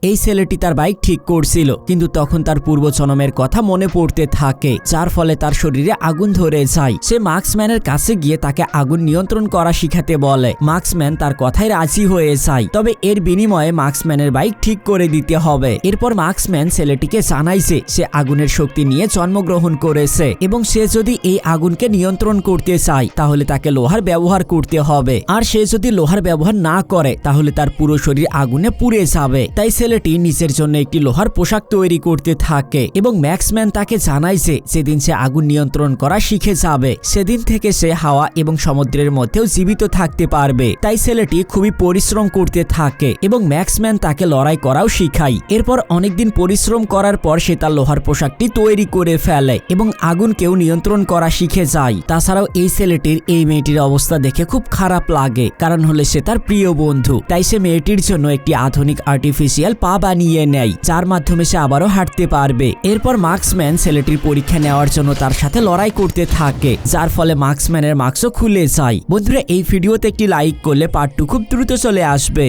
এই ছেলেটি তার বাইক ঠিক করছিল, কিন্তু তখন তার পূর্বজন্মের কথা মনে পড়তে থাকে, যার ফলে তার শরীরে আগুন ধরে যায়। সে মার্কসম্যানের কাছে গিয়ে তাকে আগুন নিয়ন্ত্রণ করা শিখাতে বলে। মার্কসম্যান তার কথায় রাজি হয়ে যায়, তবে এর বিনিময়ে মার্কসম্যানের বাইক ঠিক করে দিতে হবে। এরপর মার্কসম্যান ছেলেটিকে জানাইছে সে আগুনের শক্তি নিয়ে জন্মগ্রহণ করেছে এবং সে যদি এই আগুনকে নিয়ন্ত্রণ করতে চায় তাহলে তাকে লোহার ব্যবহার করতে হবে, আর সে যদি লোহার ব্যবহার না করে তাহলে তার পুরো শরীর আগুনে পুড়ে যাবে। তাই ছেলেটি নিজের জন্য একটি লোহার পোশাক তৈরি করতে থাকে এবং মার্কসম্যান তাকে জানাইছে যেদিন সে আগুন নিয়ন্ত্রণ করা শিখে যাবে সেদিন থেকে সে হাওয়া এবং সমুদ্রের মধ্যেও জীবিত থাকতে পারবে। তাই ছেলেটি খুবই পরিশ্রম করতে থাকে এবং মার্কসম্যান তাকে লড়াই করাও শিখায়। এরপর অনেকদিন পরিশ্রম করার পর সে তার লোহার পোশাকটি তৈরি করে ফেলে এবং আগুনকেও নিয়ন্ত্রণ করা শিখে যায়। তাছাড়াও এই ছেলেটির এই মেয়েটির অবস্থা দেখে খুব খারাপ লাগে, কারণ হলে সে তার প্রিয় বন্ধু। তাই সে মেয়েটির জন্য একটি আধুনিক আর্টিফিশিয়াল পা বানিয়ে নেয়, যার মাধ্যমে সে আবারও হাঁটতে পারবে। এরপর মার্কসম্যান ছেলেটির পরীক্ষা নেওয়ার জন্য তার সাথে লড়াই করতে থাকে, যার ফলে মার্কসম্যানের মাস্কও খুলে যায়। বন্ধুরা, এই ভিডিওতে একটি লাইক করলে পার্ট 2 খুব দ্রুত চলে আসবে।